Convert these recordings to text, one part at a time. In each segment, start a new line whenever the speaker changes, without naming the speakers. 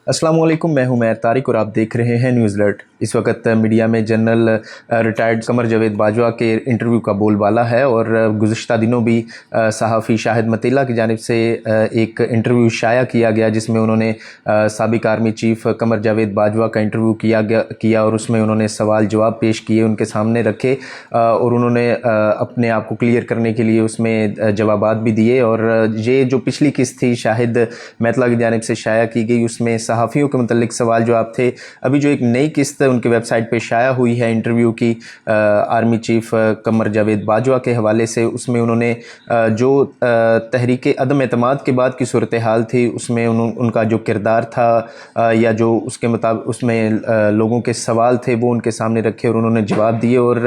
अस्सलाम वालेकुम, मैं हूं मैर तारिक और आप देख रहे हैं न्यूज़ अलर्ट। इस वक्त मीडिया में जनरल रिटायर्ड कमर जावेद बाजवा के इंटरव्यू का बोलबाला है और गुज़िश्ता दिनों भी सहाफ़ी शाहिद मतीला की जानिब से एक इंटरव्यू शाया किया गया, जिसमें उन्होंने साबिक आर्मी चीफ़ कमर जावेद बाजवा का इंटरव्यू किया और उसमें उन्होंने सवाल जवाब पेश किए, उनके सामने रखे और उन्होंने अपने आप को क्लियर करने के लिए उसमें जवाबात भी दिए। और ये जो पिछली किस्त थी शाहिद मैतला की जानिब से शाया की गई, उसमें सहाफ़ियों के मुतल्लिक सवाल जवाब थे। अभी जो एक नई किस्त उनके वेबसाइट पे शाया हुई है इंटरव्यू की आर्मी चीफ़ कमर जावेद बाजवा के हवाले से, उसमें उन्होंने जो तहरीक अदम एतमाद के बाद की सूरत हाल थी उसमें उनका जो किरदार था या जो उसके मुताबिक उसमें लोगों के सवाल थे वो उनके सामने रखे और उन्होंने जवाब दिए। और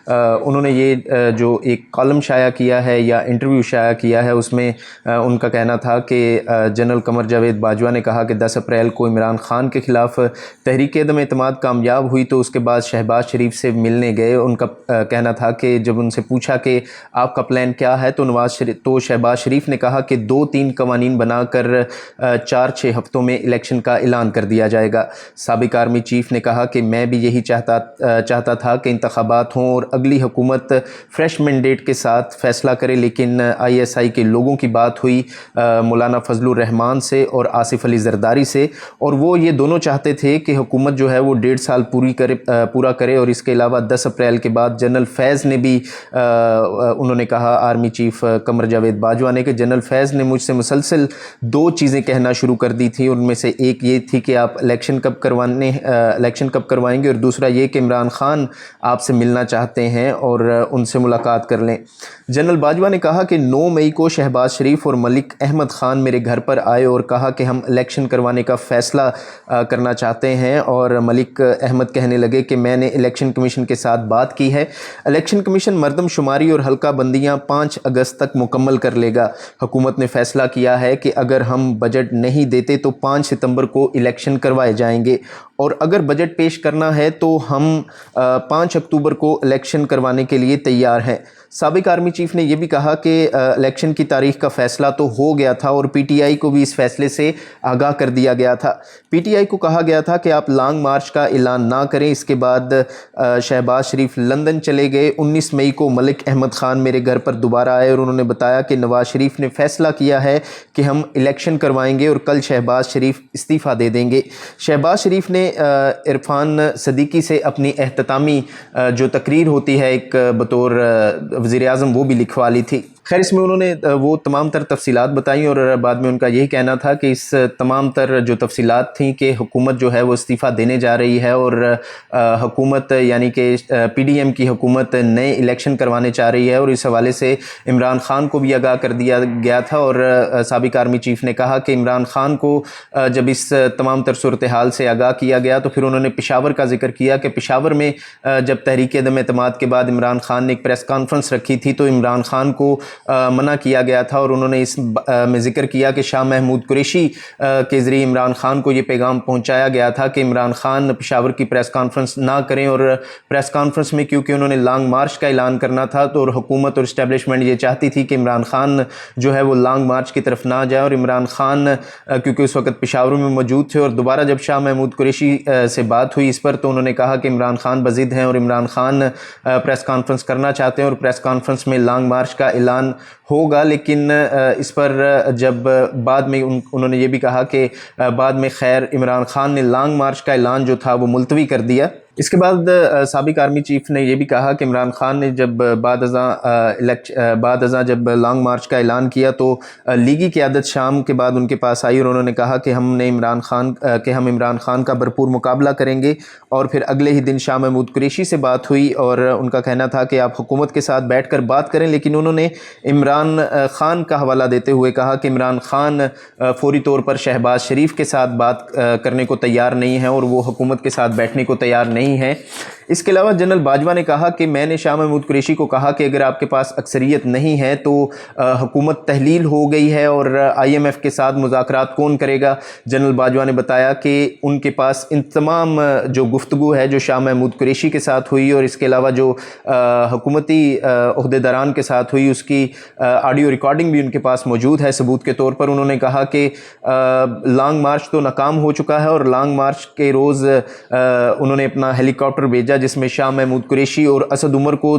उन्होंने ये जो एक कॉलम शाया किया है या इंटरव्यू शाया किया है उसमें उनका कहना था कि जनरल कमर जावेद बाजवा ने कहा कि 10 अप्रैल को इमरान खान के ख़िलाफ़ तहरीक अदम एतमाद कामयाब हुई तो उसके बाद शहबाज शरीफ से मिलने गए। उनका कहना था कि जब उनसे पूछा कि आपका प्लान क्या है तो शहबाज शरीफ ने कहा कि 2-3 कवानीन बनाकर 4-6 हफ्तों में इलेक्शन का ऐलान कर दिया जाएगा। साबिक आर्मी चीफ़ ने कहा कि मैं भी यही चाहता था कि इंतखाबात हों और अगली हुकूमत फ्रेश मैंडेट के साथ फ़ैसला करे, लेकिन ISI के लोगों की बात हुई मौलाना फजलुर रहमान से और आसिफ अली जरदारी से, और वो ये दोनों चाहते थे कि हुकूमत जो है वो 1.5 साल पूरा करे। और इसके अलावा 10 अप्रैल के बाद जनरल फैज़ ने भी उन्होंने कहा आर्मी चीफ़ कमर जावेद बाजवा ने कि जनरल फैज़ ने मुझसे मुसलसल 2 चीज़ें कहना शुरू कर दी थी। उनमें से एक ये थी कि आप इलेक्शन कब करवाएंगे, और दूसरा ये कि इमरान खान आपसे मिलना चाहते हैं और उनसे मुलाकात कर लें। जनरल बाजवा ने कहा कि 9 मई को शहबाज शरीफ और मलिक अहमद ख़ान मेरे घर पर आए और कहा कि हम इलेक्शन करवाने का फ़ैसला करना चाहते हैं, और मलिक अहमद कहने लगे कि मैंने इलेक्शन कमीशन के साथ बात की है। इलेक्शन कमीशन मरदमशुमारी और हल्का बंदियाँ 5 अगस्त तक मुकम्मल कर लेगा। हुकूमत ने फ़ैसला किया है कि अगर हम बजट नहीं देते तो 5 सितंबर को इलेक्शन करवाए जाएंगे, और अगर बजट पेश करना है तो हम 5 अक्टूबर को इलेक्शन करवाने के लिए तैयार हैं। साबिक आर्मी चीफ़ ने यह भी कहा कि इलेक्शन की तारीख का फ़ैसला तो हो गया था और PTI को भी इस फ़ैसले से आगाह कर दिया गया था। PTI को कहा गया था कि आप लॉन्ग मार्च का ऐलान ना करें। इसके बाद शहबाज शरीफ लंदन चले गए। 19 मई को मलिक अहमद ख़ान मेरे घर पर दोबारा आए और उन्होंने बताया कि नवाज़ शरीफ ने फ़ैसला किया है कि हम इलेक्शन करवाएंगे और कल शहबाज शरीफ इस्तीफ़ा दे देंगे। शहबाज शरीफ ने इरफान सदीकी से अपनी एहततामी जो तकरीर होती है एक बतौर वज़ीर आज़म वो भी लिखवा ली थी। खैर, इसमें उन्होंने वो तमाम तर तफसीलात बताई और बाद में उनका यही कहना था कि इस तमाम तर जो तफसीलात थी कि हुकूमत जो है वो इस्तीफ़ा देने जा रही है और हुकूमत यानी कि PDM की हुकूमत नए इलेक्शन करवाने चाह रही है, और इस हवाले से इमरान खान को भी आगाह कर दिया गया था। और साबिक आर्मी चीफ़ ने कहा कि इमरान खान को जब इस तमाम तर सूरत हाल से आगाह किया गया तो फिर उन्होंने पेशावर का जिक्र किया कि पेशावर में जब तहरीक अदम एतमाद के बाद इमरान खान ने एक प्रेस कॉन्फ्रेंस रखी थी तो इमरान खान को मना किया गया था, और उन्होंने इस में ज़िक्र किया कि शाह महमूद कुरैशी के ज़रिए इमरान खान को ये पैगाम पहुंचाया गया था कि इमरान खान पेशावर की प्रेस कॉन्फ्रेंस ना करें, और प्रेस कॉन्फ्रेंस में क्योंकि उन्होंने लॉन्ग मार्च का ऐलान करना था तो हुकूमत और इस्टेब्लिशमेंट ये चाहती थी कि इमरान खान जो है वो लॉन्ग मार्च की तरफ ना जाए। और इमरान खान क्योंकि उस वक्त पेशावर में मौजूद थे और दोबारा जब शाह महमूद कुरैशी से बात हुई इस पर तो उन्होंने कहा कि इमरान खान बज़िद हैं और इमरान खान प्रेस कॉन्फ्रेंस करना चाहते हैं और प्रेस कॉन्फ्रेंस में लॉन्ग मार्च का ऐलान होगा। लेकिन इस पर जब बाद में उन्होंने ये भी कहा कि बाद में खैर इमरान खान ने लॉन्ग मार्च का ऐलान जो था वो मुलतवी कर दिया। इसके बाद साबिक आर्मी चीफ़ ने यह भी कहा कि इमरान खान ने जब बाद अज़ां जब लॉन्ग मार्च का ऐलान किया तो लीगी क़यादत शाम के बाद उनके पास आई और उन्होंने कहा कि हम इमरान खान का भरपूर मुकाबला करेंगे। और फिर अगले ही दिन शाह महमूद कुरैशी से बात हुई और उनका कहना था कि आप हुकूमत के साथ बैठ कर बात करें, लेकिन उन्होंने इमरान खान का हवाला देते हुए कहा कि इमरान खान फौरी तौर पर शहबाज शरीफ के साथ बात करने को तैयार नहीं है और वो हुकूमत के साथ बैठने को तैयार नहीं है। اس کے علاوہ جنرل باجوہ نے کہا کہ میں نے شاہ محمود قریشی کو کہا کہ اگر آپ کے پاس اکثریت نہیں ہے تو حکومت تحلیل ہو گئی ہے اور IMF کے ساتھ مذاکرات کون کرے گا۔ جنرل باجوہ نے بتایا کہ ان کے پاس ان تمام جو گفتگو ہے جو شاہ محمود قریشی کے ساتھ ہوئی اور اس کے علاوہ جو حکومتی عہدیداران کے ساتھ ہوئی اس کی آڈیو ریکارڈنگ بھی ان کے پاس موجود ہے ثبوت کے طور پر۔ انہوں نے کہا کہ لانگ مارچ تو ناکام ہو چکا ہے اور لانگ مارچ کے روز انہوں نے اپنا ہیلی کاپٹر بھیجا جس میں شاہ محمود قریشی اور اسد عمر کو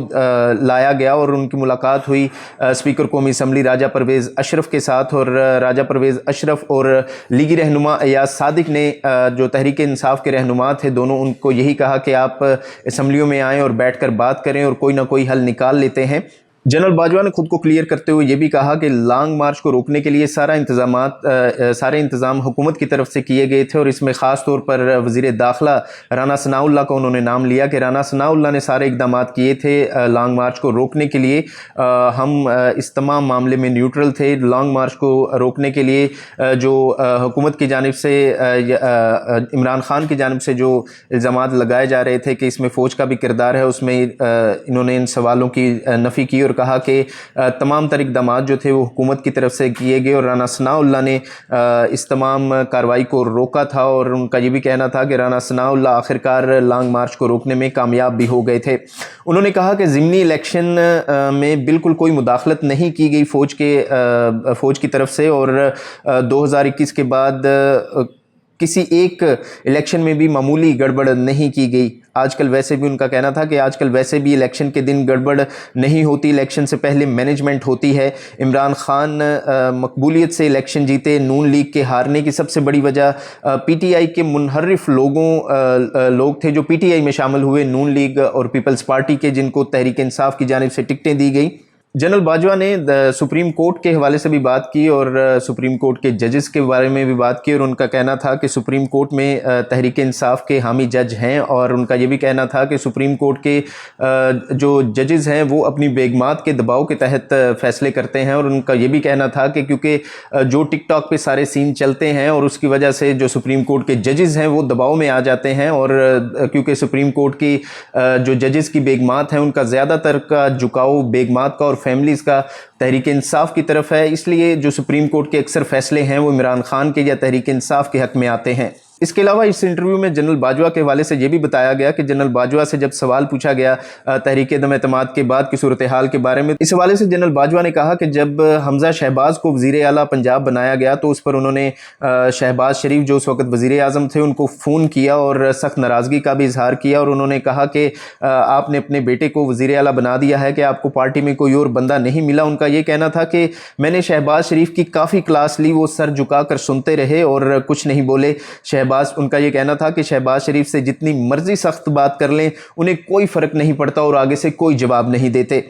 لایا گیا اور ان کی ملاقات ہوئی اسپیکر قومی اسمبلی راجہ پرویز اشرف کے ساتھ، اور راجہ پرویز اشرف اور لیگی رہنما ایاز صادق نے جو تحریک انصاف کے رہنما تھے دونوں، ان کو یہی کہا کہ آپ اسمبلیوں میں آئیں اور بیٹھ کر بات کریں اور کوئی نہ کوئی حل نکال لیتے ہیں۔ جنرل باجوہ نے خود کو کلیئر کرتے ہوئے یہ بھی کہا کہ لانگ مارچ کو روکنے کے لیے سارے انتظام حکومت کی طرف سے کیے گئے تھے، اور اس میں خاص طور پر وزیر داخلہ رانا ثناء اللہ کا انہوں نے نام لیا کہ رانا ثناء اللہ نے سارے اقدامات کیے تھے لانگ مارچ کو روکنے کے لیے۔ ہم اس تمام معاملے میں نیوٹرل تھے۔ لانگ مارچ کو روکنے کے لیے جو حکومت کی جانب سے عمران خان کی جانب سے جو الزامات لگائے جا رہے تھے کہ اس میں فوج کا بھی کردار ہے، اس میں انہوں نے ان سوالوں کی نفی کی اور کہا کہ تمام تر اقدامات جو تھے وہ حکومت کی طرف سے کیے گئے اور رانا ثناء اللہ نے اس تمام کارروائی کو روکا تھا، اور ان کا یہ بھی کہنا تھا کہ رانا ثناء اللہ آخرکار لانگ مارچ کو روکنے میں کامیاب بھی ہو گئے تھے۔ انہوں نے کہا کہ ضمنی الیکشن میں بالکل کوئی مداخلت نہیں کی گئی فوج کی طرف سے، اور 2021 کے بعد کسی ایک الیکشن میں بھی معمولی گڑبڑ نہیں کی گئی۔ آج کل ویسے بھی ان کا کہنا تھا کہ آج کل ویسے بھی الیکشن کے دن گڑبڑ نہیں ہوتی، الیکشن سے پہلے مینجمنٹ ہوتی ہے۔ عمران خان مقبولیت سے الیکشن جیتے، نون لیگ کے ہارنے کی سب سے بڑی وجہ PTI کے منحرف لوگ تھے جو PTI میں شامل ہوئے، نون لیگ اور پیپلز پارٹی کے، جن کو تحریک انصاف کی جانب سے ٹکٹیں دی گئیں۔ جنرل باجوہ نے سپریم کورٹ کے حوالے سے بھی بات کی اور سپریم کورٹ کے ججز کے بارے میں بھی بات کی، اور ان کا کہنا تھا کہ سپریم کورٹ میں تحریک انصاف کے حامی جج ہیں، اور ان کا یہ بھی کہنا تھا کہ سپریم کورٹ کے جو ججز ہیں وہ اپنی بیگمات کے دباؤ کے تحت فیصلے کرتے ہیں، اور ان کا یہ بھی کہنا تھا کہ کیونکہ جو ٹک ٹاک پہ سارے سین چلتے ہیں اور اس کی وجہ سے جو سپریم کورٹ کے ججز ہیں وہ دباؤ میں آ جاتے ہیں، اور کیونکہ سپریم کورٹ کی جو ججز کی بیگمات ہیں ان کا زیادہ تر کا جھکاؤ بیگمات کا اور فیملیز کا تحریک انصاف کی طرف ہے، اس لیے جو سپریم کورٹ کے اکثر فیصلے ہیں وہ عمران خان کے یا تحریک انصاف کے حق میں آتے ہیں۔ اس کے علاوہ اس انٹرویو میں جنرل باجوہ کے حوالے سے یہ بھی بتایا گیا کہ جنرل باجوہ سے جب سوال پوچھا گیا تحریک عدم اعتماد کے بعد کی صورتحال کے بارے میں، اس حوالے سے جنرل باجوہ نے کہا کہ جب حمزہ شہباز کو وزیر اعلیٰ پنجاب بنایا گیا تو اس پر انہوں نے شہباز شریف جو اس وقت وزیر اعظم تھے ان کو فون کیا اور سخت ناراضگی کا بھی اظہار کیا، اور انہوں نے کہا کہ آپ نے اپنے بیٹے کو وزیر اعلیٰ بنا دیا ہے کہ آپ کو پارٹی میں کوئی اور بندہ نہیں ملا۔ ان کا یہ کہنا تھا کہ میں نے شہباز شریف کی کافی کلاس لی، وہ سر جھکا کر سنتے رہے اور کچھ نہیں بولے۔ ان کا یہ کہنا تھا کہ شہباز شریف سے جتنی مرضی سخت بات کر لیں انہیں کوئی فرق نہیں پڑتا اور آگے سے کوئی جواب نہیں دیتے۔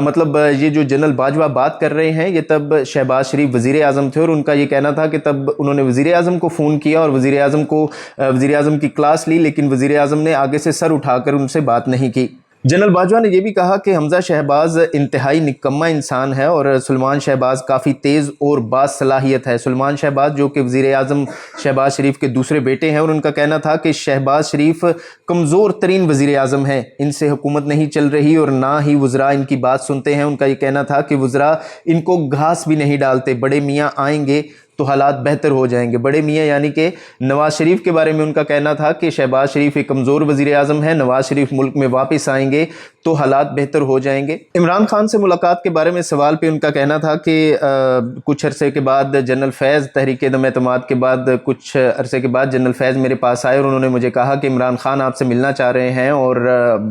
مطلب یہ جو جنرل باجوہ بات کر رہے ہیں یہ تب شہباز شریف وزیر اعظم تھے، اور ان کا یہ کہنا تھا کہ تب انہوں نے وزیر اعظم کو فون کیا اور وزیر اعظم کی کلاس لی، لیکن وزیر اعظم نے آگے سے سر اٹھا کر ان سے بات نہیں کی۔ جنرل باجوہ نے یہ بھی کہا کہ حمزہ شہباز انتہائی نکما انسان ہے اور سلمان شہباز کافی تیز اور باصلاحیت ہے۔ سلمان شہباز جو کہ وزیر اعظم شہباز شریف کے دوسرے بیٹے ہیں، اور ان کا کہنا تھا کہ شہباز شریف کمزور ترین وزیر اعظم ہیں، ان سے حکومت نہیں چل رہی اور نہ ہی وزراء ان کی بات سنتے ہیں۔ ان کا یہ کہنا تھا کہ وزراء ان کو گھاس بھی نہیں ڈالتے، بڑے میاں آئیں گے تو حالات بہتر ہو جائیں گے۔ بڑے میاں یعنی کہ نواز شریف کے بارے میں ان کا کہنا تھا کہ شہباز شریف ایک کمزور وزیر اعظم ہے، نواز شریف ملک میں واپس آئیں گے تو حالات بہتر ہو جائیں گے۔ عمران خان سے ملاقات کے بارے میں سوال پہ ان کا کہنا تھا کہ کچھ عرصے کے بعد جنرل فیض تحریک عدم اعتماد کے بعد کچھ عرصے کے بعد جنرل فیض میرے پاس آئے اور انہوں نے مجھے کہا کہ عمران خان آپ سے ملنا چاہ رہے ہیں اور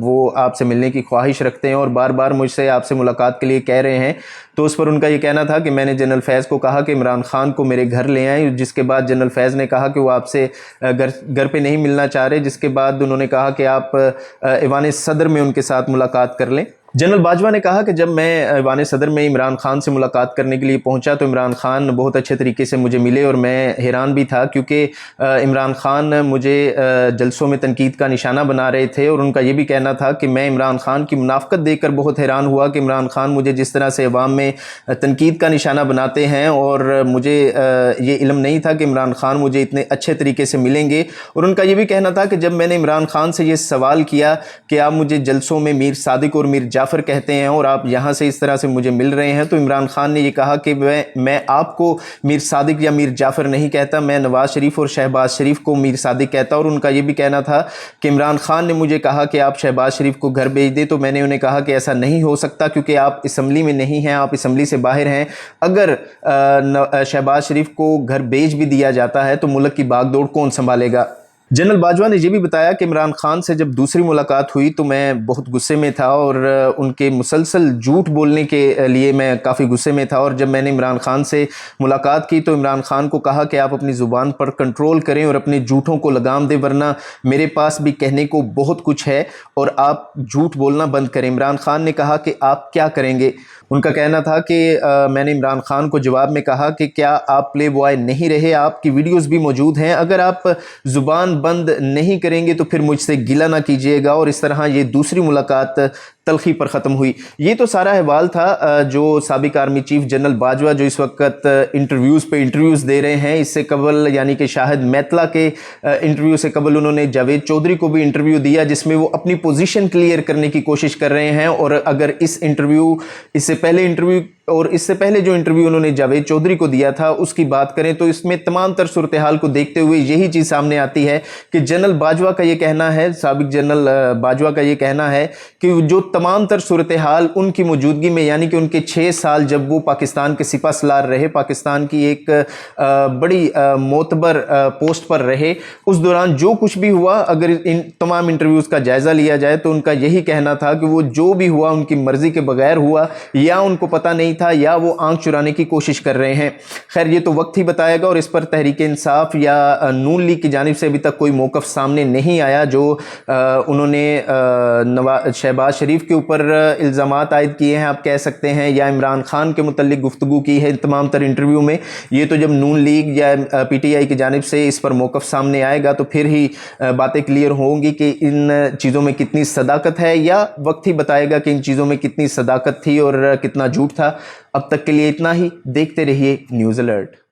وہ آپ سے ملنے کی خواہش رکھتے ہیں اور بار بار مجھ سے آپ سے ملاقات کے لیے کہہ رہے ہیں۔ تو اس پر ان کا یہ کہنا تھا کہ میں نے جنرل فیض کو کہا کہ عمران خان کو میرے گھر لے آئیں، جس کے بعد جنرل فیض نے کہا کہ وہ آپ سے گھر پہ نہیں ملنا چاہ رہے، جس کے بعد انہوں نے کہا کہ آپ ایوان صدر میں ان کے ساتھ ملاقات کر لیں۔ जनरल बाजवा ने कहा कि जब मैं ऐवान सदर में इमरान खान से मुलाकात करने के लिए पहुंचा तो इमरान खान बहुत अच्छे तरीके से मुझे मिले और मैं हैरान भी था, क्योंकि इमरान खान मुझे जलसों में तनकीद का निशाना बना रहे थे और उनका ये भी कहना था कि मैं इमरान खान की मुनाफ़क़त देखकर बहुत हैरान हुआ कि इमरान खान मुझे जिस तरह से अवाम में तनकीद का निशाना बनाते हैं, और मुझे ये इल्म नहीं था कि इमरान खान मुझे इतने अच्छे तरीके से मिलेंगे। और उनका ये भी कहना था कि जब मैंने इमरान खान से ये सवाल किया कि आप मुझे जलसों में मीर सादिक और मीर जाफ़र कहते हैं और आप यहाँ से इस तरह से मुझे मिल रहे हैं, तो इमरान खान ने ये कहा कि मैं आपको मीर सादिक या मीर जाफ़र नहीं कहता, मैं नवाज़ शरीफ और शहबाज शरीफ को मीर सादिक कहता। और उनका ये भी कहना था कि इमरान खान ने मुझे कहा कि आप शहबाज शरीफ को घर भेज दें, तो मैंने उन्हें कहा कि ऐसा नहीं हो सकता, क्योंकि आप असम्बली में नहीं हैं, आप असम्बली से बाहर हैं। अगर शहबाज शरीफ को घर भेज भी दिया जाता है तो मुल्क की बागडोर कौन संभालेगा। जनरल बाजवा ने यह भी बताया कि इमरान खान से जब दूसरी मुलाकात हुई तो मैं बहुत गुस्से में था और उनके मुसलसल झूठ बोलने के लिए मैं काफ़ी गुस्से में था। और जब मैंने इमरान खान से मुलाकात की तो इमरान खान को कहा कि आप अपनी ज़ुबान पर कंट्रोल करें और अपने झूठों को लगाम दें, वरना मेरे पास भी कहने को बहुत कुछ है और आप झूठ बोलना बंद करें। इमरान खान ने कहा कि आप क्या करेंगे। उनका कहना था कि मैंने इमरान खान को जवाब में कहा कि क्या आप प्ले बॉय नहीं रहे, आपकी वीडियोस भी मौजूद हैं, अगर आप ज़ुबान बंद नहीं करेंगे तो फिर मुझसे गिला ना कीजिएगा। और इस तरह ये दूसरी मुलाकात तलखी पर ख़त्म हुई। ये तो सारा अहवाल था जो साबिक आर्मी चीफ जनरल बाजवा जो इस वक्त इंटरव्यूज़ दे रहे हैं। इससे कबल यानी कि शाहिद मैतला के इंटरव्यू से कबल उन्होंने जावेद चौधरी को भी इंटरव्यू दिया, जिसमें वो अपनी पोजीशन क्लियर करने की कोशिश कर रहे हैं। और अगर इससे पहले जो इंटरव्यू उन्होंने जावेद चौधरी को दिया था उसकी बात करें तो इसमें तमाम तर सूरत हाल को देखते हुए यही चीज़ सामने आती है कि जनरल बाजवा का ये कहना है, साबिक जनरल बाजवा का ये कहना है कि जो तमाम तर सूरत हाल उनकी मौजूदगी में, यानी कि उनके 6 साल जब वो पाकिस्तान के सिपह सलार रहे, पाकिस्तान की एक बड़ी मोतबर पोस्ट पर रहे, उस दौरान जो कुछ भी हुआ, अगर इन तमाम इंटरव्यूज़ का जायज़ा लिया जाए तो उनका यही कहना था कि वो जो भी हुआ उनकी मर्ज़ी के बगैर हुआ, या उनको पता नहीं था या वो आंख चुराने की कोशिश कर रहे हैं। खैर ये तो वक्त ही बताएगा और इस पर तहरीक इंसाफ या नून लीग की जानिब से अभी तक कोई मौक़िफ़ सामने नहीं आया। जो उन्होंने शहबाज शरीफ के ऊपर इल्ज़ामात आयद किए हैं आप कह सकते हैं, या इमरान खान के मुतल्लिक गुफ्तगू की है तमाम तर इंटरव्यू में, ये तो जब नून लीग या PTI की जानिब से इस पर मौक़िफ़ सामने आएगा तो फिर ही बातें क्लियर होंगी कि इन चीज़ों में कितनी सदाकत है, या वक्त ही बताएगा कि इन चीज़ों में कितनी सदाकत थी और कितना झूठ था। अब तक के लिए इतना ही। देखते रहिए न्यूज़ अलर्ट।